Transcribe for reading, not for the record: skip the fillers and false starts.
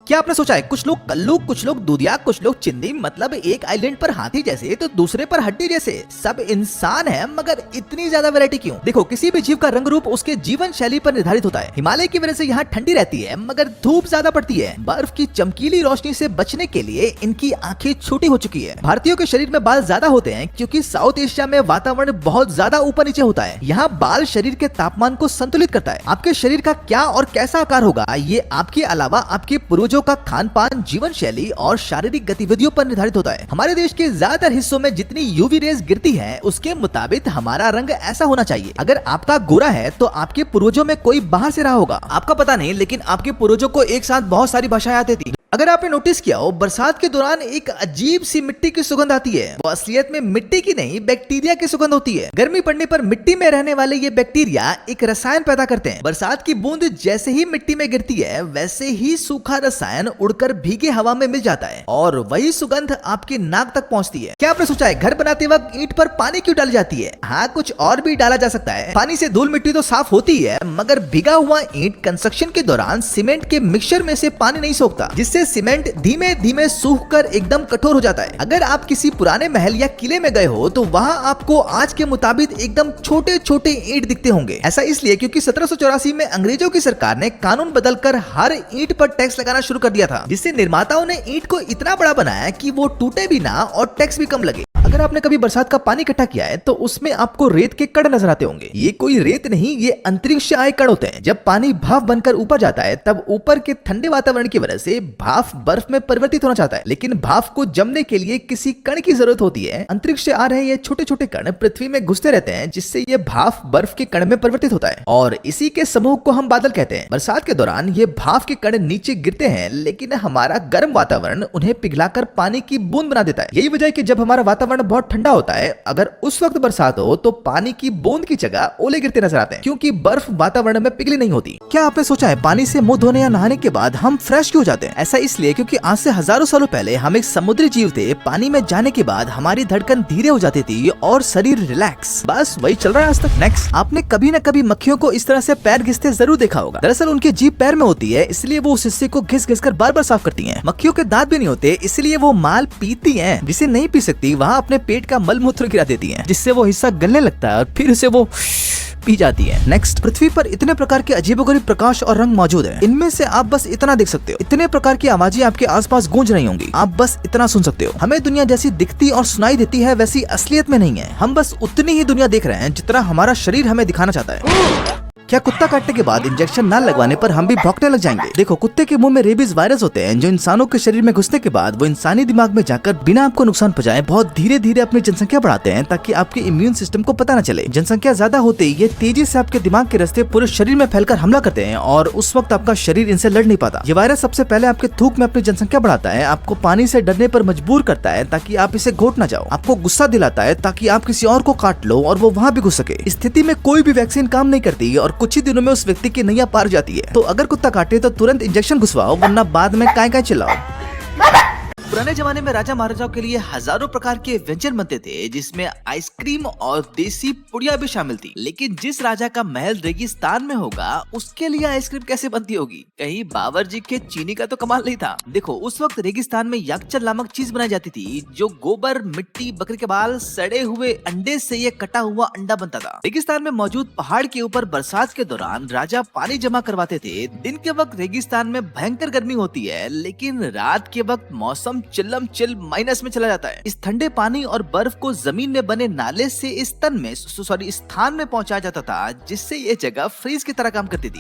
क्या आपने सोचा है कुछ लोग कल्लू, कुछ लोग दूधिया, कुछ लोग चिंदी, मतलब एक आइलैंड पर हाथी जैसे तो दूसरे पर हड्डी जैसे। सब इंसान है मगर इतनी ज्यादा वैरायटी क्यों? देखो, किसी भी जीव का रंग रूप उसके जीवन शैली पर निर्धारित होता है। हिमालय की वजह से यहाँ ठंडी रहती है मगर धूप ज्यादा पड़ती है। बर्फ की चमकीली रोशनी से बचने के लिए इनकी आंखें छोटी हो चुकी है। भारतीयों के शरीर में बाल ज्यादा होते हैं क्योंकि साउथ एशिया में वातावरण बहुत ज्यादा ऊपर नीचे होता है। यहाँ बाल शरीर के तापमान को संतुलित करता है। आपके शरीर का क्या और कैसा आकार होगा ये आपके अलावा आपके पूर्वजों का खान पान, जीवन शैली और शारीरिक गतिविधियों पर निर्धारित होता है। हमारे देश के ज्यादातर हिस्सों में जितनी यूवी रेज गिरती है उसके मुताबिक हमारा रंग ऐसा होना चाहिए। अगर आपका गोरा है तो आपके पूर्वजों में कोई बाहर से रहा होगा, आपका पता नहीं, लेकिन आपके पूर्वजों को एक साथ बहुत सारी भाषाएं आती थी। अगर आपने नोटिस किया हो, बरसात के दौरान एक अजीब सी मिट्टी की सुगंध आती है। वो असलियत में मिट्टी की नहीं, बैक्टीरिया की सुगंध होती है। गर्मी पड़ने पर मिट्टी में रहने वाले ये बैक्टीरिया एक रसायन पैदा करते हैं। बरसात की बूंद जैसे ही मिट्टी में गिरती है वैसे ही सूखा रसायन उड़कर भीगे हवा में मिल जाता है और वही सुगंध आपकी नाक तक पहुंचती है। क्या आपने सोचा है घर बनाते वक्त ईंट पर पानी क्यों डाली जाती है? हाँ, कुछ और भी डाला जा सकता है। पानी से धूल मिट्टी तो साफ होती है मगर भीगा हुआ ईंट कंस्ट्रक्शन के दौरान सीमेंट के मिक्सचर में से पानी नहीं सोखता, जिससे सीमेंट धीमे धीमे सूखकर एकदम कठोर हो जाता है। अगर आप किसी पुराने महल या किले में गए हो तो वहाँ आपको आज के मुताबिक एकदम छोटे छोटे ईंट दिखते होंगे। ऐसा इसलिए क्योंकि 1784 में अंग्रेजों की सरकार ने कानून बदलकर हर ईंट पर टैक्स लगाना शुरू कर दिया था, जिससे निर्माताओं ने ईंट को इतना बड़ा बनाया कि वो टूटे भी ना और टैक्स भी कम लगे। अगर आपने कभी बरसात का पानी इकट्ठा किया है तो उसमें आपको रेत के कण नजर आते होंगे। ये कोई रेत नहीं, ये अंतरिक्ष से आए कण होते हैं। जब पानी भाप बनकर ऊपर जाता है तब ऊपर के ठंडे वातावरण की वजह से भाप बर्फ में परिवर्तित होना चाहता है, लेकिन भाप को जमने के लिए किसी कण की जरूरत होती है। अंतरिक्ष से आ रहे ये छोटे छोटे कण पृथ्वी में घुसते रहते हैं, जिससे ये भाप बर्फ के कण में परिवर्तित होता है और इसी के समूह को हम बादल कहते हैं। बरसात के दौरान ये भाप के कण नीचे गिरते हैं, लेकिन हमारा गर्म वातावरण उन्हें पिघलाकर पानी की बूंद बना देता है। यही वजह है कि जब हमारा वातावरण बहुत ठंडा होता है, अगर उस वक्त बरसात हो तो पानी की बूंद की जगह ओले गिरते नजर आते हैं, क्योंकि बर्फ वातावरण में पिघली नहीं होती। क्या आपने सोचा है पानी से मुंह धोने या नहाने के बाद हम फ्रेश क्यों जाते हैं? ऐसा इसलिए क्योंकि आज से हजारों सालों पहले हम एक समुद्री जीव थे। पानी में जाने के बाद हमारी धड़कन धीरे हो जाती थी और शरीर रिलैक्स। बस वही चल रहा है आज तक। नेक्स्ट, आपने कभी न कभी मक्खियों को इस तरह से पैर घिसते जरूर देखा होगा। दरअसल उनकी जीभ पैर में होती है, इसलिए वो उस हिस्से को घिस घिस कर बार बार साफ करती हैं। मक्खियों के दांत भी नहीं होते, इसलिए वो माल पीती हैं। जिसे नहीं पी सकती वहाँ अपने पेट का मल मूत्र गिरा देती हैं, जिससे वो हिस्सा गलने लगता है और फिर उसे वो पी जाती है। नेक्स्ट, पृथ्वी पर इतने प्रकार के अजीबोगरीब प्रकाश और रंग मौजूद हैं। इनमें से आप बस इतना देख सकते हो। इतने प्रकार की आवाजें आपके आसपास गूंज रही होंगी, आप बस इतना सुन सकते हो। हमें दुनिया जैसी दिखती और सुनाई देती है वैसी असलियत में नहीं है। हम बस उतनी ही दुनिया देख रहे हैं जितना हमारा शरीर हमें दिखाना चाहता है। क्या कुत्ता काटने के बाद इंजेक्शन ना लगवाने पर हम भी भौंकने लग जाएंगे? देखो, कुत्ते के मुंह में रेबीज वायरस होते हैं जो इंसानों के शरीर में घुसने के बाद वो इंसानी दिमाग में जाकर बिना आपको नुकसान पहुंचाए बहुत धीरे धीरे अपनी जनसंख्या बढ़ाते हैं, ताकि आपके इम्यून सिस्टम को पता न चले। जनसंख्या ज्यादा होते ही ये तेजी से आपके दिमाग के रास्ते पूरे शरीर में फैलकर हमला करते हैं और उस वक्त आपका शरीर इनसे लड़ नहीं पाता। ये वायरस सबसे पहले आपके थूक में अपनी जनसंख्या बढ़ाता है, आपको पानी से डरने पर मजबूर करता है ताकि आप इसे घोट न जाओ, आपको गुस्सा दिलाता है ताकि आप किसी और को काट लो और वो वहाँ भी घुस सके। इस स्थिति में कोई भी वैक्सीन काम नहीं करती और कुछ ही दिनों में उस व्यक्ति की नैया पार जाती है। तो अगर कुत्ता काटे तो तुरंत इंजेक्शन घुसवाओ, वरना बाद में काय चिल्लाओ। पुराने जमाने में राजा महाराजाओं के लिए हजारों प्रकार के व्यंजन बनते थे, जिसमें आइसक्रीम और देसी पुड़िया भी शामिल थी। लेकिन जिस राजा का महल रेगिस्तान में होगा उसके लिए आइसक्रीम कैसे बनती होगी? कहीं बावर्ची के चीनी का तो कमाल नहीं था। देखो, उस वक्त रेगिस्तान में याक्चल नामक चीज बनाई जाती थी, जो गोबर, मिट्टी, बकरी के बाल, सड़े हुए अंडे से ये कटा हुआ अंडा बनता था। रेगिस्तान में मौजूद पहाड़ के ऊपर बरसात के दौरान राजा पानी जमा करवाते थे। दिन के वक्त रेगिस्तान में भयंकर गर्मी होती है, लेकिन रात के वक्त मौसम चिल्लम चिल माइनस में चला जाता है। इस ठंडे पानी और बर्फ को जमीन में बने नाले से इस स्थान में पहुंचाया जाता था, जिससे ये जगह फ्रीज की तरह काम करती थी।